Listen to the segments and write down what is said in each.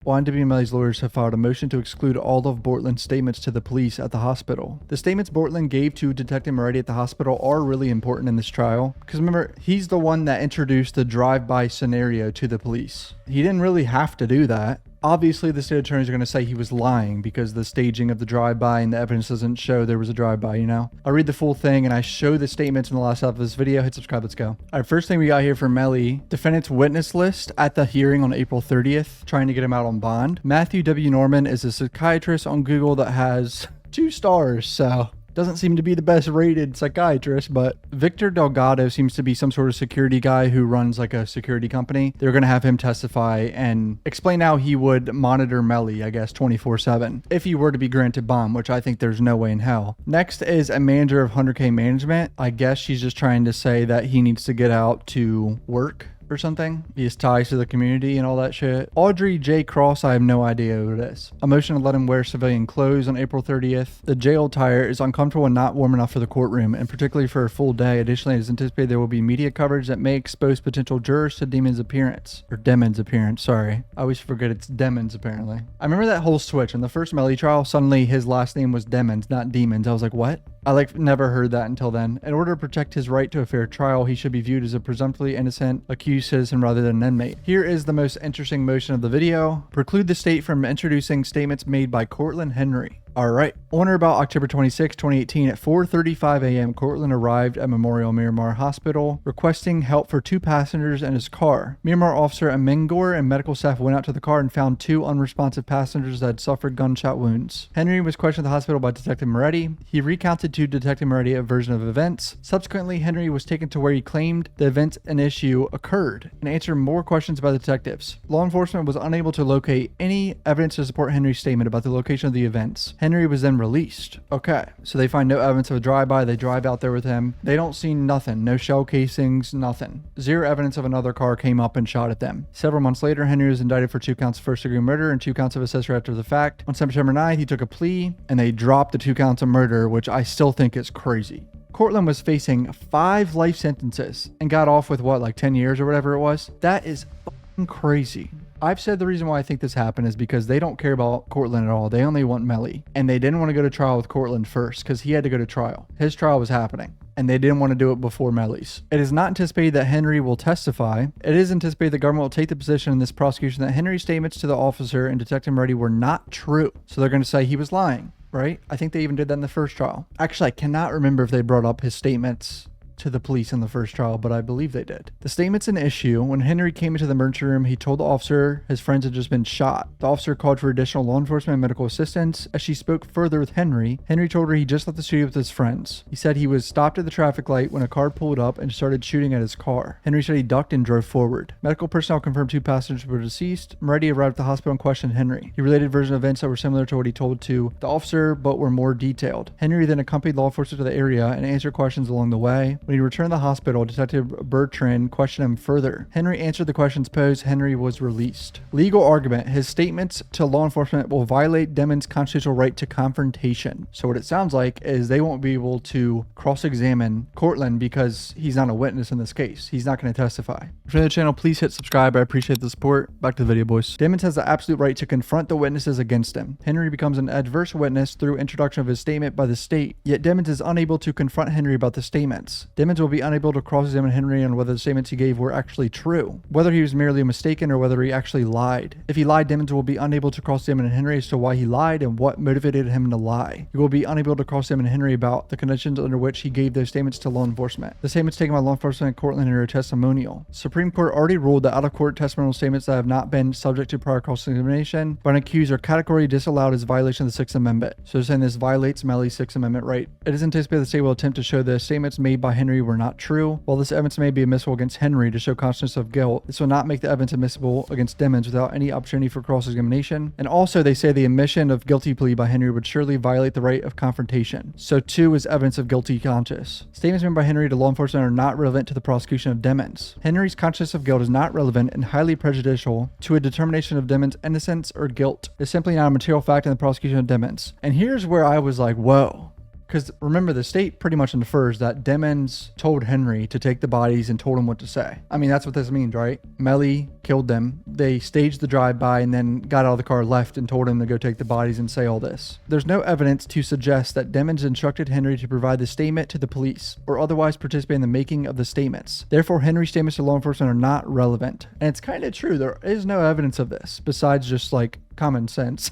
YNW and Melly's lawyers have filed a motion to exclude all of Bortlen's statements to the police at the hospital. The statements Bortlen gave to Detective Moretti at the hospital are really important in this trial, because remember, he's the one that introduced the drive-by scenario to the police. He didn't really have to do that. Obviously, the state attorneys are going to say he was lying because the staging of the drive-by and the evidence doesn't show there was a drive-by, you know? I'll read the full thing and I show the statements in the last half of this video. Hit subscribe, let's go. All right, first thing we got here for Melly, defendant's witness list at the hearing on April 30th, trying to get him out on bond. Matthew W. Norman is a psychiatrist on Google that has 2 stars, so doesn't seem to be the best rated psychiatrist, but Victor Delgado seems to be some sort of security guy who runs like a security company. They're going to have him testify and explain how he would monitor Melly, I guess, 24/7 if he were to be granted bond, which I think there's no way in hell. Next is a manager of 100K management. I guess she's just trying to say that he needs to get out to work or something. He has ties to the community and all that shit. Audrey J. Cross, I have no idea who it is. A motion to let him wear civilian clothes on April 30th. The jail attire is uncomfortable and not warm enough for the courtroom, and particularly for a full day. Additionally, it is anticipated there will be media coverage that may expose potential jurors to Demon's appearance. Or Demon's appearance, sorry. I always forget it's Demon's apparently. I remember that whole switch. In the first Melly trial, suddenly his last name was Demons, not Demons. I was like, what? I never heard that until then. In order to protect his right to a fair trial, he should be viewed as a presumptively innocent, accused citizen rather than an inmate. Here is the most interesting motion of the video. Preclude the state from introducing statements made by Cortland Henry. Alright, on or about October 26, 2018 at 4:35 a.m. Cortland arrived at Memorial Miramar Hospital requesting help for 2 passengers in his car. Miramar officer Amengor and medical staff went out to the car and found 2 unresponsive passengers that had suffered gunshot wounds. Henry was questioned at the hospital by Detective Moretti. He recounted to Detective Moretti a version of events. Subsequently, Henry was taken to where he claimed the events in issue occurred and answered more questions by the detectives. Law enforcement was unable to locate any evidence to support Henry's statement about the location of the events. Henry was then released. Okay, so they find no evidence of a drive-by. They drive out there with him. They don't see nothing. No shell casings, nothing. 0 evidence of another car came up and shot at them. Several months later, Henry was indicted for 2 counts of first-degree murder and 2 counts of accessory after the fact. On September 9th, he took a plea, and they dropped the 2 counts of murder, which I still think is crazy. Cortland was facing 5 life sentences and got off with what, like 10 years or whatever it was? That is fucking crazy. I've said the reason why I think this happened is because they don't care about Cortland at all. They only want Melly. And they didn't want to go to trial with Cortland first because he had to go to trial. His trial was happening. And they didn't want to do it before Melly's. It is not anticipated that Henry will testify. It is anticipated the government will take the position in this prosecution that Henry's statements to the officer and Detective Moretti were not true. So they're going to say he was lying, right? I think they even did that in the first trial. Actually, I cannot remember if they brought up his statements to the police in the first trial, but I believe they did. The statement's an issue. When Henry came into the emergency room, he told the officer his friends had just been shot. The officer called for additional law enforcement and medical assistance. As she spoke further with Henry told her he just left the studio with his friends. He said he was stopped at the traffic light when a car pulled up and started shooting at his car. Henry said he ducked and drove forward. Medical personnel confirmed 2 passengers were deceased. Moretti arrived at the hospital and questioned Henry. He related versions of events that were similar to what he told to the officer, but were more detailed. Henry then accompanied law enforcement to the area and answered questions along the way. When he returned to the hospital, Detective Bortlen questioned him further. Henry answered the questions posed. Henry was released. Legal argument. His statements to law enforcement will violate Demon's constitutional right to confrontation. So what it sounds like is they won't be able to cross-examine Cortland because he's not a witness in this case. He's not going to testify. If you're new to the channel, please hit subscribe. I appreciate the support. Back to the video, boys. Demons has the absolute right to confront the witnesses against him. Henry becomes an adverse witness through introduction of his statement by the state. Yet Demons is unable to confront Henry about the statements. Demons will be unable to cross-examine Henry on whether the statements he gave were actually true, whether he was merely mistaken or whether he actually lied. If he lied, Demons will be unable to cross-examine Henry as to why he lied and what motivated him to lie. He will be unable to cross-examine Henry about the conditions under which he gave those statements to law enforcement. The statements taken by law enforcement at Cortland are testimonial. Supreme Court already ruled that out-of-court testimonial statements that have not been subject to prior cross-examination by an accused are categorically disallowed as violation of the 6th Amendment. So they're saying this violates Melly's 6th Amendment right. It is anticipated the state will attempt to show the statements made by Henry were not true. While this evidence may be admissible against Henry to show consciousness of guilt, this will not make the evidence admissible against Demons without any opportunity for cross-examination. And also, they say the admission of guilty plea by Henry would surely violate the right of confrontation. So too is evidence of guilty conscience. Statements made by Henry to law enforcement are not relevant to the prosecution of Demons. Henry's consciousness of guilt is not relevant and highly prejudicial to a determination of Demons' innocence or guilt. It's simply not a material fact in the prosecution of Demons. And here's where I was like, whoa. Because remember, the state pretty much infers that Demons told Henry to take the bodies and told him what to say. I mean, that's what this means, right? Melly killed them. They staged the drive-by and then got out of the car, left, and told him to go take the bodies and say all this. There's no evidence to suggest that Demons instructed Henry to provide the statement to the police or otherwise participate in the making of the statements. Therefore, Henry's statements to law enforcement are not relevant. And it's kind of true. There is no evidence of this besides just like common sense.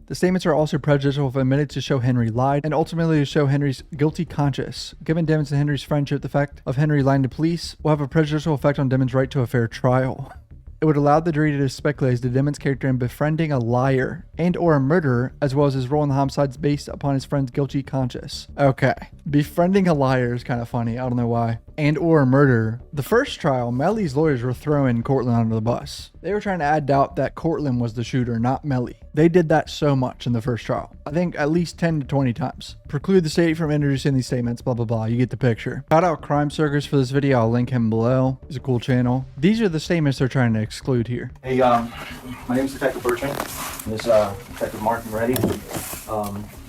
The statements are also prejudicial if admitted to show Henry lied and ultimately to show Henry's guilty conscience. Given Demons and Henry's friendship, the fact of Henry lying to police will have a prejudicial effect on Demons' right to a fair trial. It would allow the jury to speculate as to Demons' character in befriending a liar and or a murderer, as well as his role in the homicides based upon his friend's guilty conscience. Okay. Befriending a liar is kind of funny. I don't know why. And or a murderer. The first trial, Melly's lawyers were throwing Cortland under the bus. They were trying to add doubt that Cortland was the shooter, not Melly. They did that so much in the first trial. I think at least 10 to 20 times. Preclude the state from introducing these statements, blah, blah, blah. You get the picture. Shout out Crime Circus for this video. I'll link him below. He's a cool channel. These are the statements they're trying to exclude here. Hey, my name is Detective Bortlen. This Detective Martin Ready.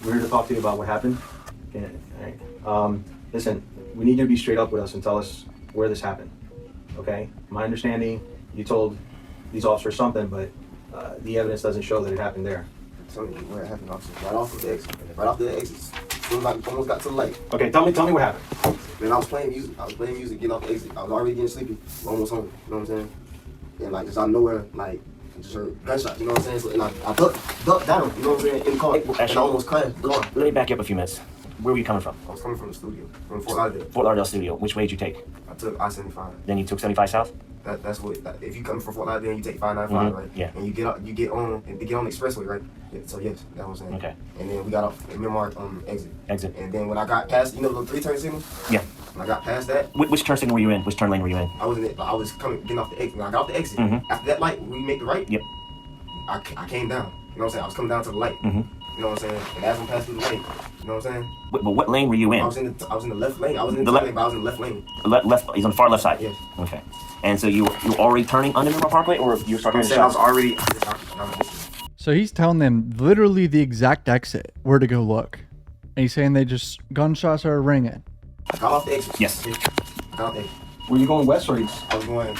We're here to talk to you about what happened. Okay, all right. Listen, we need you to be straight up with us and tell us where this happened. Okay? My understanding, you told these officers something, but the evidence doesn't show that it happened there. Tell me where it happened, officer. Right off the exit. Right off the exit. As soon as I almost got to the light. Okay, tell me what happened. Man, I was playing music, getting off the exit. I was already getting sleepy. Almost home. You know what I'm saying? And like just out of nowhere, like I just heard gunshots, you know what I'm saying? So, and I ducked down, you know what I'm saying, in the car. Actually, and I almost crashed. Let me back you up a few minutes. Where were you coming from? I was coming from the studio, from Fort Lauderdale. Fort Lauderdale studio. Which way did you take? I took I-75. Then you took 75 south? That's what. If you come from Fort Lauderdale, you take 595, right? Yeah. And you get on the expressway, right? Yeah, so yes, that's what I'm saying. Okay. And then we got off the Mid-Mark exit. Exit. And then when I got past, the 3-turn signal. Yeah. When I got past that. Which turn signal were you in? Which turn lane were you in? I was in it. I was getting off the exit. When I got off the exit, after that light, when we make the right. Yep. I came down. You know what I'm saying? I was coming down to the light. You know what I'm saying? And as I'm passing through the light, you know what I'm saying? But what lane were you in? I was in the left lane. I was in the left lane, but I was in the left lane. Left. He's on the far left side. Yes. Okay. And so you were already turning under Middle Parkway, or you were starting to I was already. So he's telling them literally the exact exit, where to go look. And he's saying they just gunshots are ringing. I got off the exit. Yes. I got off the exit. Were you going west or east? I was going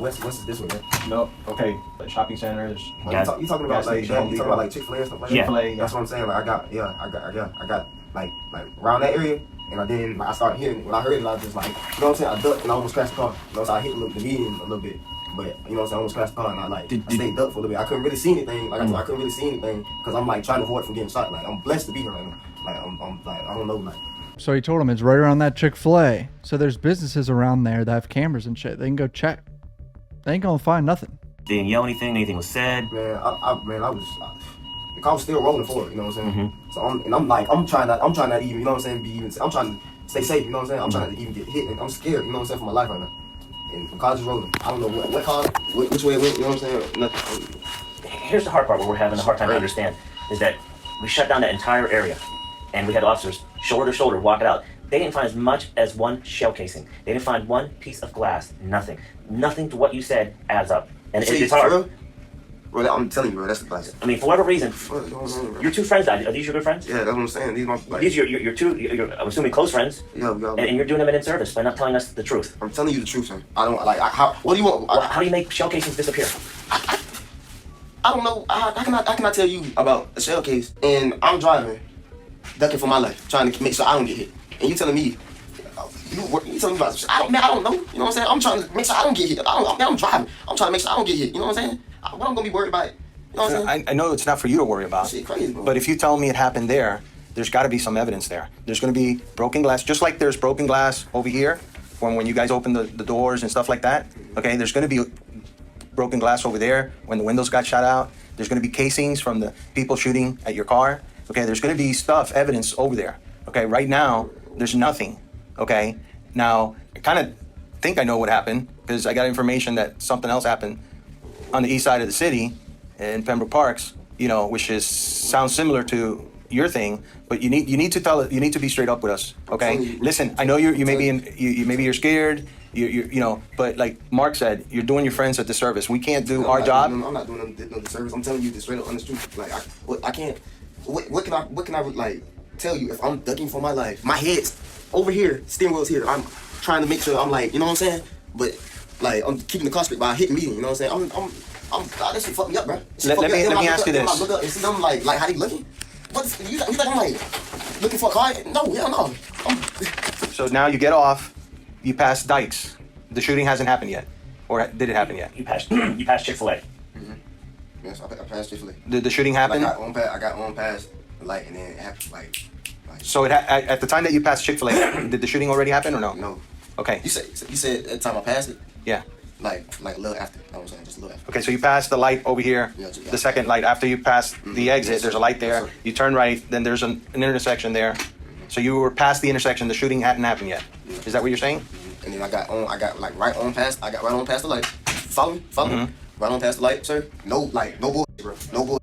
west is this way, man. No. Okay. Like shopping centers. Gas- You talking about gas like station, that? You talking about like Chick-fil-A and stuff like that? Yeah. Chick-fil-A, That's what I'm saying. Like I got like around that area, and I started hearing it. When I heard it, I just like, you know what I'm saying? I ducked and I almost crashed the car. You know, so I hit the median a little bit. But you know what I'm saying? I almost crashed the car, and I stayed ducked for a little bit. I couldn't really see anything. Like I couldn't really see anything because I'm like trying to avoid from getting shot. Like I'm blessed to be here right now. Like I'm like I don't know like. So he told him it's right around that Chick-fil-A. So there's businesses around there that have cameras and shit. They can go check. They ain't gonna find nothing. They didn't yell anything. Anything was said. Man, the car was still rolling forward. You know what I'm saying? So I'm trying not even. You know what I'm saying? I'm trying to stay safe. You know what I'm saying? I'm trying not to even get hit, and I'm scared. You know what I'm saying? For my life right now. And the car's just rolling. I don't know what car, which way it went. You know what I'm saying? Nothing. Here's the hard part where we're having a hard time to understand is that we shut down that entire area, and we had officers shoulder to shoulder walk it out. They didn't find as much as one shell casing. They didn't find one piece of glass. Nothing to what you said adds up. And it's hard. Bro, I'm telling you, bro, that's the glass. I mean, for whatever reason, What's going on, bro? your two friends died. Are these your good friends? Yeah, that's what I'm saying. These are my. These are your two, I'm assuming, close friends. Yeah, we got. And you're doing them an inservice by not telling us the truth. I'm telling you the truth, sir. I don't like. What do you want? How do you make shell casings disappear? I don't know. How can I tell you about a shell case? And I'm driving, ducking for my life, trying to make sure I don't get hit. And you telling me, you telling me about shit. I don't know. You know what I'm saying? I'm trying to make sure I don't get hit. I'm driving. I'm trying to make sure I don't get hit. You know what I'm saying? What I'm gonna be worried about? You know what I'm saying? I know it's not for you to worry about. Shit crazy, bro. But if you tell me it happened there's got to be some evidence there. There's going to be broken glass, just like there's broken glass over here when you guys open the doors and stuff like that. Okay, there's going to be broken glass over there when the windows got shot out. There's going to be casings from the people shooting at your car. Okay, there's going to be evidence over there. Okay, right now, there's nothing. Okay, now, I kind of think I know what happened because I got information that something else happened on the east side of the city in Pembroke Parks, which sounds similar to your thing, but you need to tell it. You need to be straight up with us, okay? Listen, I know you maybe you're scared, but like Mark said, you're doing your friends a disservice. We can't do our job. I'm not doing no disservice. I'm telling you this straight up, honest truth. Like I can't. what can I like tell you if I'm ducking for my life? My head's over here, steering wheel's here. I'm trying to make sure I'm like, you know what I'm saying? But like I'm keeping the car straight by hitting median. You know what I'm saying? God, that shit fucked me up, bro. Let me ask you this. I look up and see them like how they looking. You think I'm like looking for a car? No, hell no. So now you get off, you pass Dykes. The shooting hasn't happened yet, or did it happen yet? You passed Chick-fil-A. Yes, I passed Chick-fil-A. Did the shooting happen? Like I got on past the light and then it happened like. So at the time that you passed Chick-fil-A, did the shooting already happen or no? No. Okay. You said at the time I passed it? Yeah. Like a little after. I was saying just a little after. Okay, so you pass the light over here, Yeah. the second light after you pass the exit. Yes, There's a sir. light there. Yes, sir. You turn right, then there's an intersection there. So you were past the intersection. The shooting hadn't happened yet. Yeah. Is that what you're saying? And then I got right on past the light. Follow me? Mm-hmm. Right on past the light, sir. No bull, bro. No bull.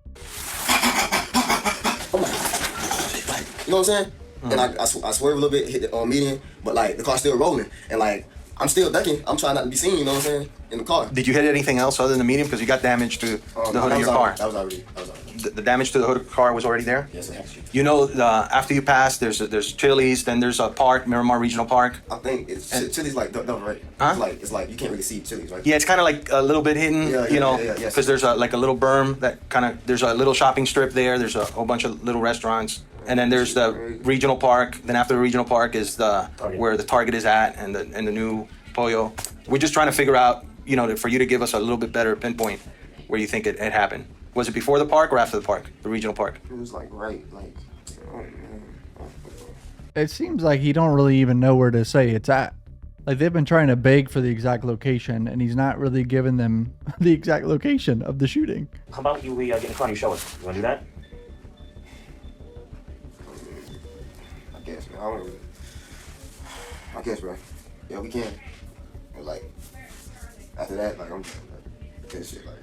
I'm like, you know what I'm saying? Mm-hmm. And I swerve a little bit, hit the median, but like the car's still rolling, and like I'm still ducking. I'm trying not to be seen. You know what I'm saying? In the car. Did you hit anything else other than the median? Because you got damage to the hood of your car. That was already. The damage to the hood of the car was already there? Yes, sir. You know, after you pass, there's Chili's, then there's a park, Miramar Regional Park. I think it's Chili's like double, right? Huh? It's like you can't really see Chili's, right? Yeah, it's kind of like a little bit hidden, Yeah, you know, yes. because there's like a little berm that kind of, there's a little shopping strip there. There's a whole bunch of little restaurants. And then there's the regional park. Then after the regional park is where the Target is at and the new Pollo. We're just trying to figure out, you know, for you to give us a little bit better pinpoint where you think it happened. Was it before the park or after the park, the regional park? It was like right, like. Oh, man. It seems like he don't really even know where to say it's at. Like they've been trying to beg for the exact location, and he's not really giving them the exact location of the shooting. How about we get in front of you, show us? You want to do that? I guess, man. I guess, bro. Yeah, we can. But like, after that, like, I'm this shit, like,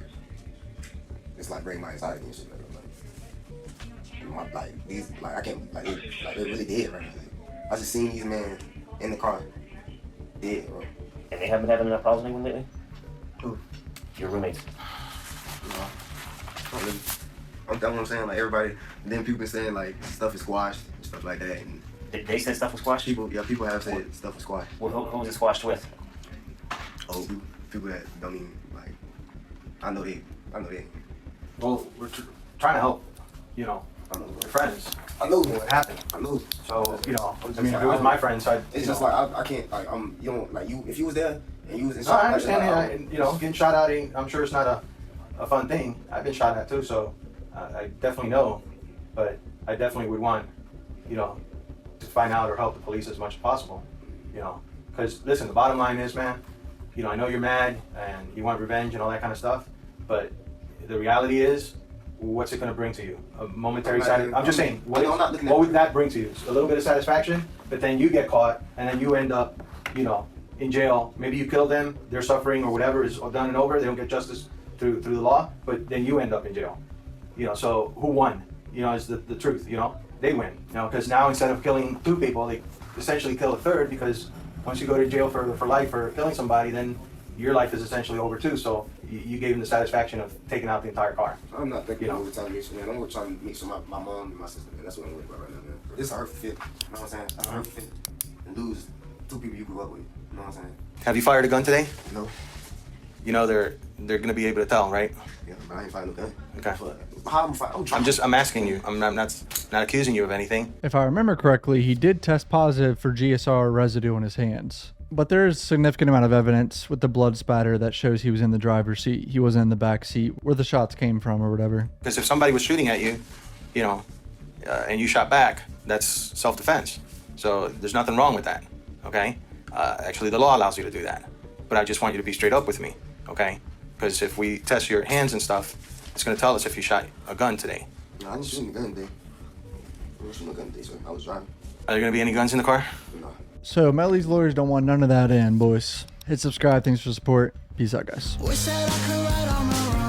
it's like breaking my anxiety and shit, like these, like, I can't, like, they're really dead right now. I just seen these men in the car, dead, bro. And they haven't been having enough problems with anyone lately? Who? Your roommates. You know, not really. That's what I'm saying, like, everybody, then people been saying, like, stuff is squashed, and stuff like that, and They said stuff was squashed? people have said stuff was squashed. Well, who was it squashed with? Oh, people that don't even, like, I know they. Well, we're trying to help, you know, I know. your friends. I know What happened? I know. So, you know, I mean, if it was my friends, I'd, It's you just know. like I can't like you know like you if you was there and you was in No, I like, understand like, it. You know, getting shot at, I'm sure it's not a fun thing. I've been shot at too, so I definitely know. But I definitely would want, you know, to find out or help the police as much as possible. You know, because listen, the bottom line is, man, you know, I know you're mad and you want revenge and all that kind of stuff, but the reality is, what's it going to bring to you? A momentary satisfaction? I'm just saying, what would that bring to you? A little bit of satisfaction, but then you get caught and then you end up, you know, in jail. Maybe you kill them, they're suffering or whatever is done and over. They don't get justice through the law, but then you end up in jail. You know, so who won? You know, is the truth, you know? They win, you know, because now instead of killing 2 people, they essentially kill a 3rd, because once you go to jail for life for killing somebody, then your life is essentially over too. So you gave them the satisfaction of taking out the entire car. I'm not thinking You know. of retaliation, man. I'm trying to make sure my mom and my sister, man. That's what I'm worried about right now, man. This is a hurtful fit. You know what I'm saying? It's a hurtful fit. And lose 2 people you grew up with. You know what I'm saying? Have you fired a gun today? No. You know they're going to be able to tell, right? Yeah, but I ain't fighting no gun. Okay. How I'm fighting? I'm asking you. I'm not accusing you of anything. If I remember correctly, he did test positive for GSR residue on his hands. But there is a significant amount of evidence with the blood spatter that shows he was in the driver's seat. He wasn't in the back seat where the shots came from or whatever. Because if somebody was shooting at you, you know, and you shot back, that's self-defense. So there's nothing wrong with that, okay? Actually, the law allows you to do that. But I just want you to be straight up with me, okay? Because if we test your hands and stuff, it's going to tell us if you shot a gun today. No, I didn't shoot a gun today. I didn't shoot a gun today, sir. I was driving. Are there going to be any guns in the car? No. So Melly's lawyers don't want none of that in, boys. Hit subscribe. Thanks for the support. Peace out, guys. Wish that I could write on my own.